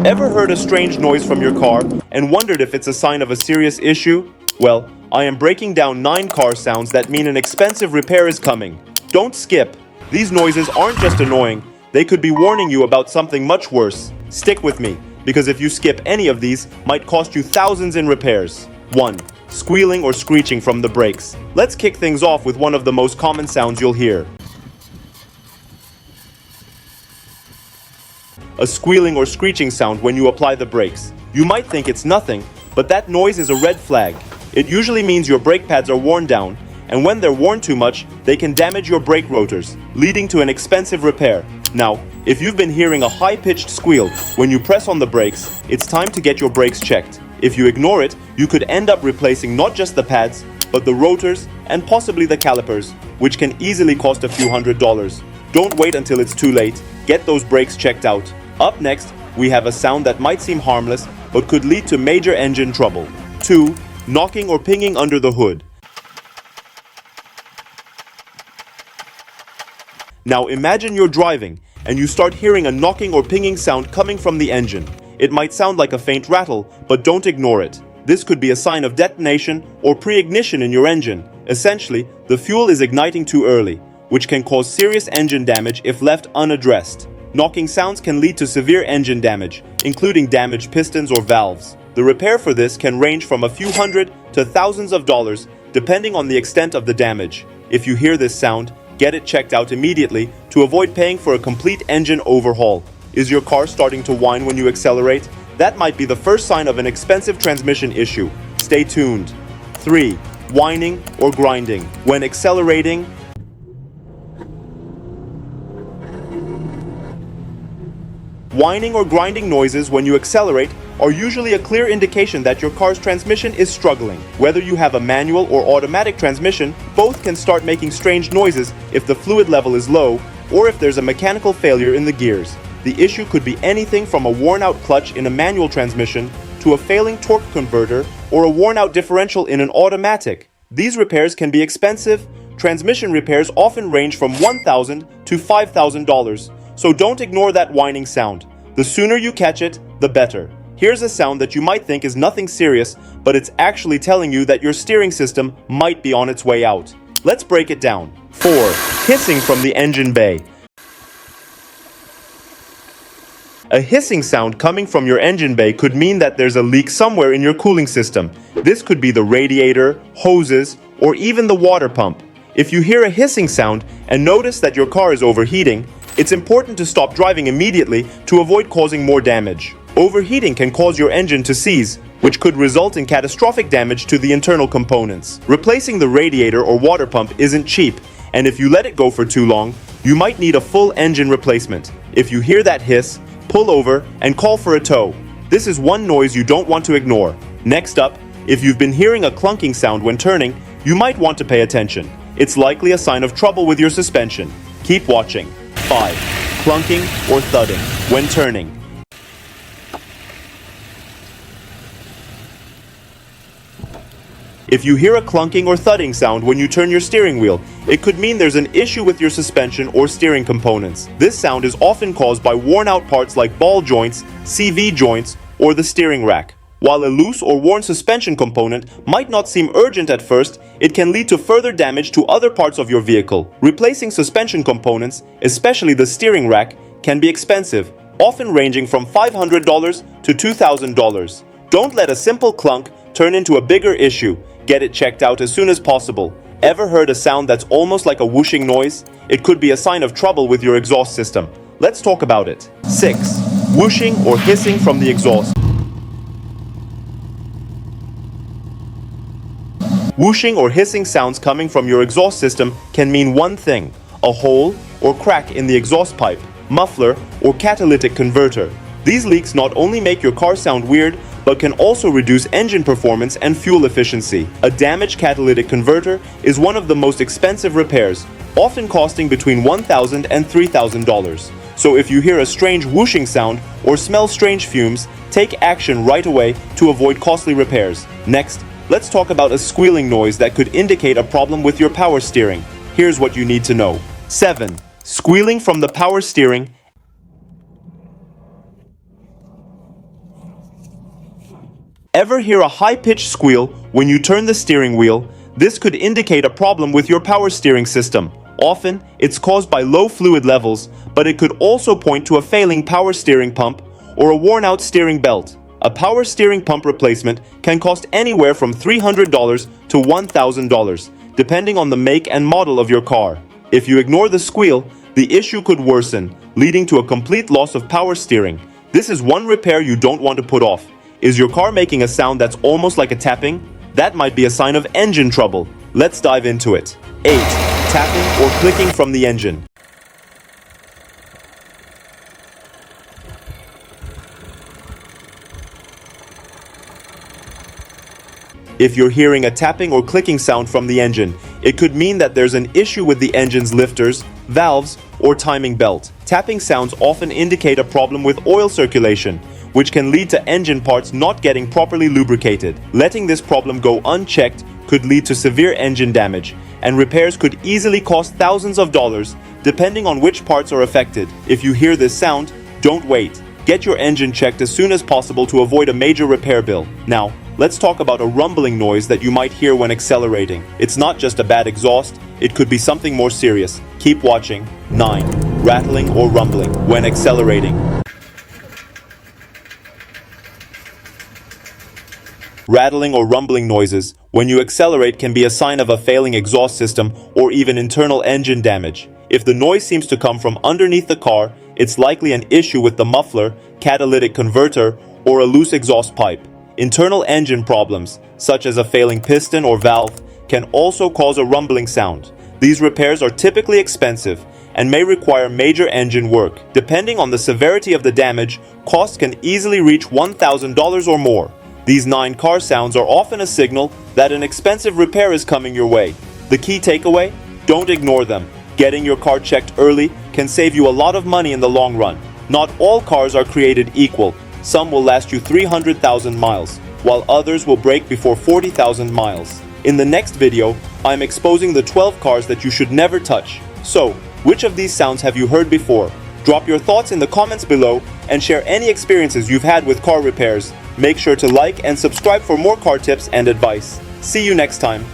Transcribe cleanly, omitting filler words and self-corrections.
Ever heard a strange noise from your car and wondered if it's a sign of a serious issue? Well, I am breaking down 9 car sounds that mean an expensive repair is coming. Don't skip. These noises aren't just annoying, they could be warning you about something much worse. Stick with me, because if you skip any of these, might cost you thousands in repairs. 1. Squealing or screeching from the brakes. Let's kick things off with one of the most common sounds you'll hear. A squealing or screeching sound when you apply the brakes. You might think it's nothing, but that noise is a red flag. It usually means your brake pads are worn down, and when they're worn too much, they can damage your brake rotors, leading to an expensive repair. Now, if you've been hearing a high-pitched squeal when you press on the brakes, it's time to get your brakes checked. If you ignore it, you could end up replacing not just the pads, but the rotors and possibly the calipers, which can easily cost a few $100s. Don't wait until it's too late. Get those brakes checked out. Up next, we have a sound that might seem harmless, but could lead to major engine trouble. 2. Knocking or pinging under the hood. Now imagine you're driving, and you start hearing a knocking or pinging sound coming from the engine. It might sound like a faint rattle, but don't ignore it. This could be a sign of detonation or pre-ignition in your engine. Essentially, the fuel is igniting too early, which can cause serious engine damage if left unaddressed. Knocking sounds can lead to severe engine damage, including damaged pistons or valves. The repair for this can range from a few hundred to thousands of dollars, depending on the extent of the damage. If you hear this sound, get it checked out immediately to avoid paying for a complete engine overhaul. Is your car starting to whine when you accelerate? That might be the first sign of an expensive transmission issue. Stay tuned. 3. Whining or grinding. When accelerating, whining or grinding noises when you accelerate are usually a clear indication that your car's transmission is struggling. Whether you have a manual or automatic transmission, both can start making strange noises if the fluid level is low or if there's a mechanical failure in the gears. The issue could be anything from a worn-out clutch in a manual transmission to a failing torque converter or a worn-out differential in an automatic. These repairs can be expensive. Transmission repairs often range from $1,000 to $5,000. So don't ignore that whining sound. The sooner you catch it, the better. Here's a sound that you might think is nothing serious, but it's actually telling you that your steering system might be on its way out. Let's break it down. 4. Hissing from the engine bay. A hissing sound coming from your engine bay could mean that there's a leak somewhere in your cooling system. This could be the radiator, hoses, or even the water pump. If you hear a hissing sound and notice that your car is overheating, it's important to stop driving immediately to avoid causing more damage. Overheating can cause your engine to seize, which could result in catastrophic damage to the internal components. Replacing the radiator or water pump isn't cheap, and if you let it go for too long, you might need a full engine replacement. If you hear that hiss, pull over and call for a tow. This is one noise you don't want to ignore. Next up, if you've been hearing a clunking sound when turning, you might want to pay attention. It's likely a sign of trouble with your suspension. Keep watching. 5. Clunking or thudding when turning. If you hear a clunking or thudding sound when you turn your steering wheel, it could mean there's an issue with your suspension or steering components. This sound is often caused by worn-out parts like ball joints, CV joints, or the steering rack. While a loose or worn suspension component might not seem urgent at first, it can lead to further damage to other parts of your vehicle. Replacing suspension components, especially the steering rack, can be expensive, often ranging from $500 to $2,000. Don't let a simple clunk turn into a bigger issue. Get it checked out as soon as possible. Ever heard a sound that's almost like a whooshing noise? It could be a sign of trouble with your exhaust system. Let's talk about it. 6. Whooshing or hissing from the exhaust. Whooshing or hissing sounds coming from your exhaust system can mean one thing: a hole or crack in the exhaust pipe, muffler, or catalytic converter. These leaks not only make your car sound weird, but can also reduce engine performance and fuel efficiency. A damaged catalytic converter is one of the most expensive repairs, often costing between $1,000 and $3,000. So if you hear a strange whooshing sound or smell strange fumes, take action right away to avoid costly repairs. Next, let's talk about a squealing noise that could indicate a problem with your power steering. Here's what you need to know. 7. Squealing from the power steering. Ever hear a high-pitched squeal when you turn the steering wheel? This could indicate a problem with your power steering system. Often, it's caused by low fluid levels, but it could also point to a failing power steering pump or a worn-out steering belt. A power steering pump replacement can cost anywhere from $300 to $1,000, depending on the make and model of your car. If you ignore the squeal, the issue could worsen, leading to a complete loss of power steering. This is one repair you don't want to put off. Is your car making a sound that's almost like a tapping? That might be a sign of engine trouble. Let's dive into it. 8. Tapping or clicking from the engine. If you're hearing a tapping or clicking sound from the engine, it could mean that there's an issue with the engine's lifters, valves, or timing belt. Tapping sounds often indicate a problem with oil circulation, which can lead to engine parts not getting properly lubricated. Letting this problem go unchecked could lead to severe engine damage, and repairs could easily cost thousands of dollars, depending on which parts are affected. If you hear this sound, don't wait. Get your engine checked as soon as possible to avoid a major repair bill. Now, let's talk about a rumbling noise that you might hear when accelerating. It's not just a bad exhaust, it could be something more serious. Keep watching. 9. Rattling or rumbling when accelerating. Rattling or rumbling noises when you accelerate can be a sign of a failing exhaust system or even internal engine damage. If the noise seems to come from underneath the car, it's likely an issue with the muffler, catalytic converter, or a loose exhaust pipe. Internal engine problems, such as a failing piston or valve, can also cause a rumbling sound. These repairs are typically expensive and may require major engine work. Depending on the severity of the damage, costs can easily reach $1,000 or more. These 9 car sounds are often a signal that an expensive repair is coming your way. The key takeaway? Don't ignore them. Getting your car checked early can save you a lot of money in the long run. Not all cars are created equal. Some will last you 300,000 miles, while others will break before 40,000 miles. In the next video, I'm exposing the 12 cars that you should never touch. So, which of these sounds have you heard before? Drop your thoughts in the comments below and share any experiences you've had with car repairs. Make sure to like and subscribe for more car tips and advice. See you next time.